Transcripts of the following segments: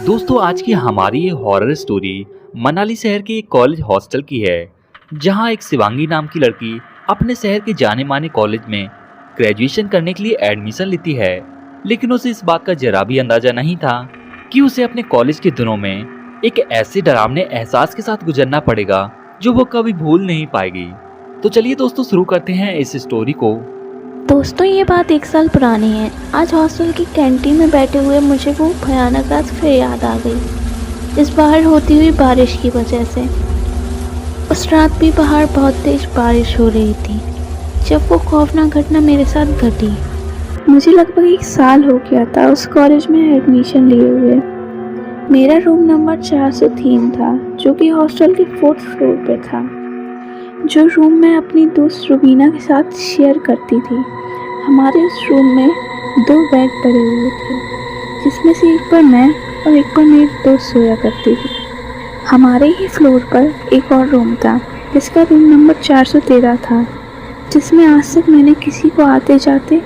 दोस्तों आज की हमारी ये हॉरर स्टोरी मनाली शहर के एक कॉलेज हॉस्टल की है, जहां एक शिवांगी नाम की लड़की अपने शहर के जाने माने कॉलेज में ग्रेजुएशन करने के लिए एडमिशन लेती है। लेकिन उसे इस बात का जरा भी अंदाजा नहीं था कि उसे अपने कॉलेज के दिनों में एक ऐसे डरावने एहसास के साथ गुजरना पड़ेगा जो वो कभी भूल नहीं पाएगी। तो चलिए दोस्तों शुरू करते हैं इस स्टोरी को। दोस्तों ये बात 1 साल पुरानी है। आज हॉस्टल की कैंटीन में बैठे हुए मुझे वो भयानक रात फिर याद आ गई, इस बाहर होती हुई बारिश की वजह से। उस रात भी बाहर बहुत तेज बारिश हो रही थी जब वो खौफनाक घटना मेरे साथ घटी। मुझे लगभग 1 साल हो गया था उस कॉलेज में एडमिशन लिए हुए। मेरा रूम नंबर 403 था, जो कि हॉस्टल के 4th फ्लोर पे था, जो रूम मैं अपनी दोस्त रुबीना के साथ शेयर करती थी। हमारे उस रूम में 2 बेड पड़े हुए थे, जिसमें से एक पर मैं और एक पर मेरी दोस्त सोया करती थी। हमारे ही फ्लोर पर एक और रूम था, जिसका रूम नंबर 413 था, जिसमें आज तक मैंने किसी को आते जाते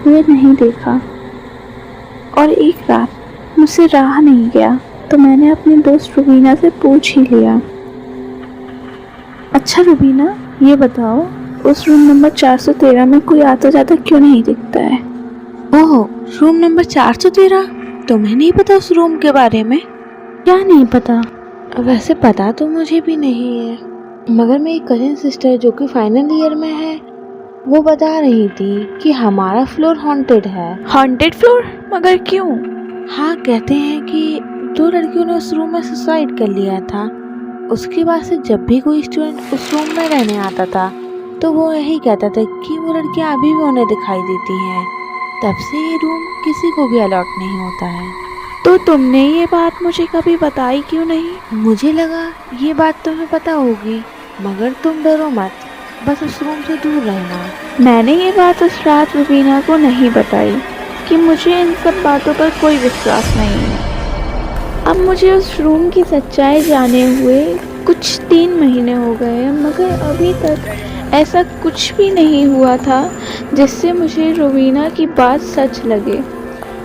हुए नहीं देखा। और एक रात मुझसे रहा नहीं गया तो मैंने अपनी दोस्त रुबीना से पूछ ही लिया। अच्छा रुबीना, ये बताओ, उस रूम नंबर 413 में कोई आता जाता क्यों नहीं दिखता है? ओह, रूम नंबर 413? तुम्हें नहीं पता उस रूम के बारे में? क्या नहीं पता? वैसे पता तो मुझे भी नहीं है, मगर मेरी कजिन सिस्टर जो कि फाइनल ईयर में है, वो बता रही थी कि हमारा फ्लोर हॉन्टेड है। Haunted floor? मगर क्यों? हाँ, कहते हैं कि 2 लड़कियों ने उस रूम में सुसाइड कर लिया था। उसके बाद से जब भी कोई स्टूडेंट उस रूम में रहने आता था तो वो यही कहता था कि वो लड़कियां अभी भी उन्हें दिखाई देती हैं। तब से ये रूम किसी को भी अलॉट नहीं होता है। तो तुमने ये बात मुझे कभी बताई क्यों नहीं? मुझे लगा ये बात तुम्हें पता होगी, मगर तुम डरो मत, बस उस रूम से दूर रहना। मैंने ये बात उस रात रुबीना को नहीं बताई कि मुझे इन सब बातों पर कोई विश्वास नहीं है। अब मुझे उस रूम की सच्चाई जाने हुए कुछ 3 महीने हो गए, मगर अभी तक ऐसा कुछ भी नहीं हुआ था जिससे मुझे रुबीना की बात सच लगे।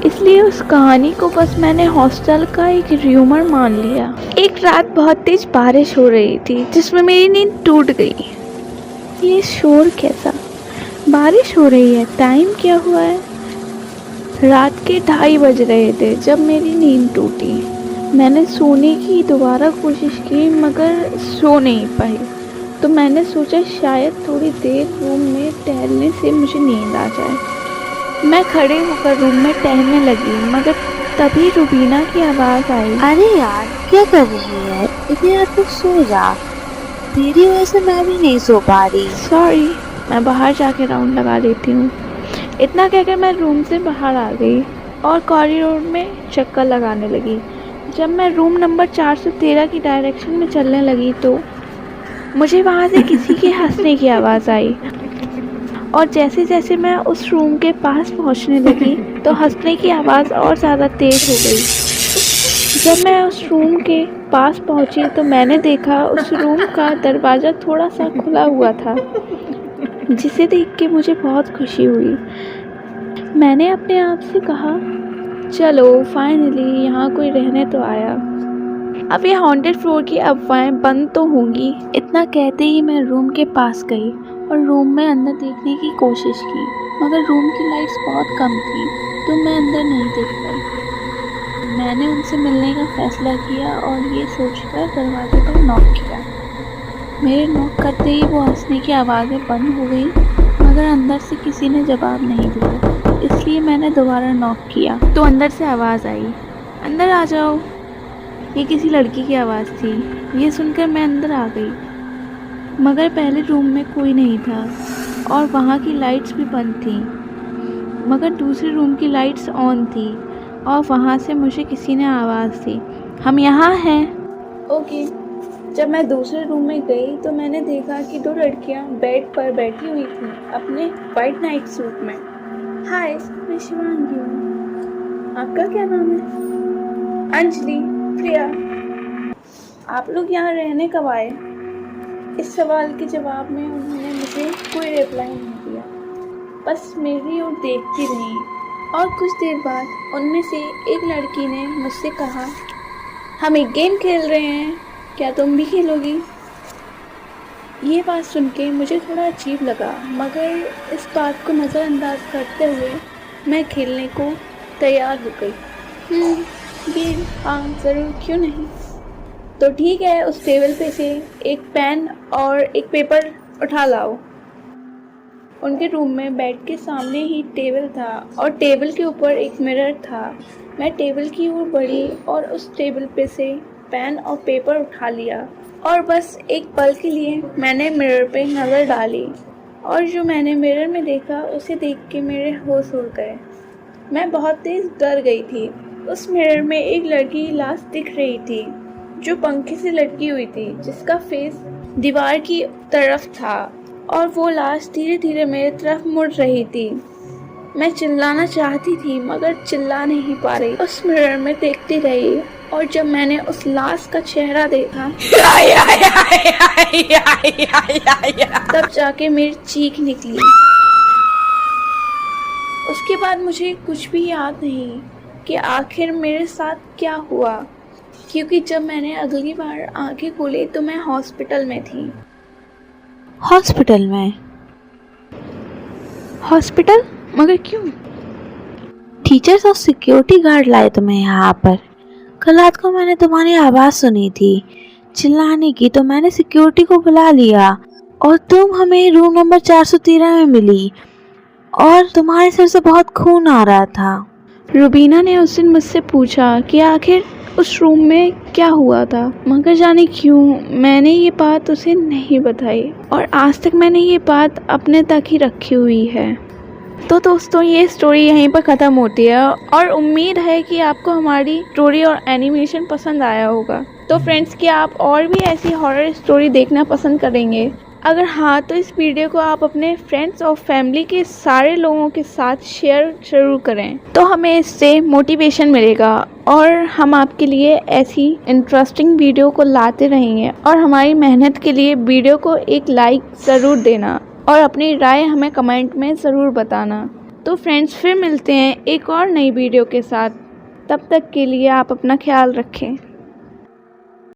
इसलिए उस कहानी को बस मैंने हॉस्टल का एक र्यूमर मान लिया। एक रात बहुत तेज बारिश हो रही थी, जिसमें मेरी नींद टूट गई। ये शोर कैसा? बारिश हो रही है? टाइम क्या हुआ है? रात के 2:30 बज रहे थे जब मेरी नींद टूटी। मैंने सोने की दोबारा कोशिश की, मगर सो नहीं पाई। तो मैंने सोचा शायद थोड़ी देर रूम में टहलने से मुझे नींद आ जाए। मैं खड़े होकर रूम में टहलने लगी, मगर तभी रुबीना की आवाज़ आई। अरे यार, क्या कर रही है? इतनी रात को सो जा, तेरी वजह से मैं भी नहीं सो पा रही। सॉरी, मैं बाहर जाके राउंड लगा लेती हूँ। इतना कहकर मैं रूम से बाहर आ गई और कॉरिडोर में चक्कर लगाने लगी। जब मैं रूम नंबर 413 की डायरेक्शन में चलने लगी तो मुझे वहाँ से किसी के हंसने की आवाज़ आई, और जैसे जैसे मैं उस रूम के पास पहुँचने लगी तो हंसने की आवाज़ और ज़्यादा तेज़ हो गई। जब मैं उस रूम के पास पहुँची तो मैंने देखा उस रूम का दरवाज़ा थोड़ा सा खुला हुआ था, जिसे देख के मुझे बहुत खुशी हुई। मैंने अपने आप से कहा, चलो फाइनली यहाँ कोई रहने तो आया। अब ये हॉन्टेड फ्लोर की अफवाहें बंद तो होंगी। इतना कहते ही मैं रूम के पास गई और रूम में अंदर देखने की कोशिश की, मगर रूम की लाइट्स बहुत कम थी तो मैं अंदर नहीं देख पाई। मैंने उनसे मिलने का फैसला किया और ये सोचकर दरवाजे पर नॉक किया। मेरे नॉक करते ही वो हंसने की आवाज़ें बंद हो गई, मगर अंदर से किसी ने जवाब नहीं दिया। इसलिए मैंने दोबारा नॉक किया तो अंदर से आवाज़ आई, अंदर आ जाओ। ये किसी लड़की की आवाज़ थी। ये सुनकर मैं अंदर आ गई, मगर पहले रूम में कोई नहीं था और वहाँ की लाइट्स भी बंद थी, मगर दूसरे रूम की लाइट्स ऑन थी और वहाँ से मुझे किसी ने आवाज़ दी, हम यहाँ हैं। ओके। जब मैं दूसरे रूम में गई तो मैंने देखा कि 2 लड़कियाँ बेड पर बैठी हुई थीं अपने वाइट नाइट सूट में। हाय, मैं शिवांगी हूँ। आपका क्या नाम है? अंजलि, प्रिया। आप लोग यहाँ रहने कब आए? इस सवाल के जवाब में उन्होंने मुझे कोई रिप्लाई नहीं दिया, बस मेरी ओर देखती रही। और कुछ देर बाद उनमें से एक लड़की ने मुझसे कहा, हम एक गेम खेल रहे हैं, क्या तुम भी खेलोगी? ये बात सुन के मुझे थोड़ा अजीब लगा, मगर इस बात को नज़रअंदाज करते हुए मैं खेलने को तैयार हो गई। गेम, हाँ ज़रूर, क्यों नहीं। तो ठीक है, उस टेबल पे से एक पेन और एक पेपर उठा लाओ। उनके रूम में बेड के सामने ही टेबल था और टेबल के ऊपर एक मिरर था। मैं टेबल की ओर बढ़ी और उस टेबल पे से पेन और पेपर उठा लिया और बस एक पल के लिए मैंने मिरर पे नज़र डाली और जो मैंने मिरर में देखा उसे देख के मेरे होश उड़ गए। मैं बहुत तेज़ डर गई थी। उस मिरर में एक लड़की की लाश दिख रही थी जो पंखे से लटकी हुई थी, जिसका फेस दीवार की तरफ था और वो लाश धीरे धीरे मेरी तरफ मुड़ रही थी। मैं चिल्लाना चाहती थी मगर चिल्ला नहीं पा रही। उस मिरर में देखती रही और जब मैंने उस लाश का चेहरा देखा तब जाके मेरी चीख निकली। उसके बाद मुझे कुछ भी याद नहीं कि आखिर मेरे साथ क्या हुआ, क्योंकि जब मैंने अगली बार आंखें खोली तो मैं हॉस्पिटल में थी। हॉस्पिटल में? हॉस्पिटल? मगर क्यों? टीचर्स और सिक्योरिटी गार्ड लाए तुम्हें यहाँ पर। कल रात को मैंने तुम्हारी आवाज़ सुनी थी चिल्लाने की, तो मैंने सिक्योरिटी को बुला लिया और तुम हमें रूम नंबर 413 में मिली और तुम्हारे सिर से बहुत खून आ रहा था। रुबीना ने उस दिन मुझसे पूछा कि आखिर उस रूम में क्या हुआ था, मगर जाने क्यों मैंने ये बात उसे नहीं बताई और आज तक मैंने ये बात अपने तक ही रखी हुई है। तो दोस्तों, ये स्टोरी यहीं पर ख़त्म होती है और उम्मीद है कि आपको हमारी स्टोरी और एनिमेशन पसंद आया होगा। तो फ्रेंड्स, क्या आप और भी ऐसी हॉरर स्टोरी देखना पसंद करेंगे? अगर हाँ, तो इस वीडियो को आप अपने फ्रेंड्स और फैमिली के सारे लोगों के साथ शेयर ज़रूर करें, तो हमें इससे मोटिवेशन मिलेगा और हम आपके लिए ऐसी इंटरेस्टिंग वीडियो को लाते रहेंगे। और हमारी मेहनत के लिए वीडियो को एक लाइक ज़रूर देना और अपनी राय हमें कमेंट में ज़रूर बताना। तो फ्रेंड्स, फिर मिलते हैं एक और नई वीडियो के साथ। तब तक के लिए आप अपना ख्याल रखें।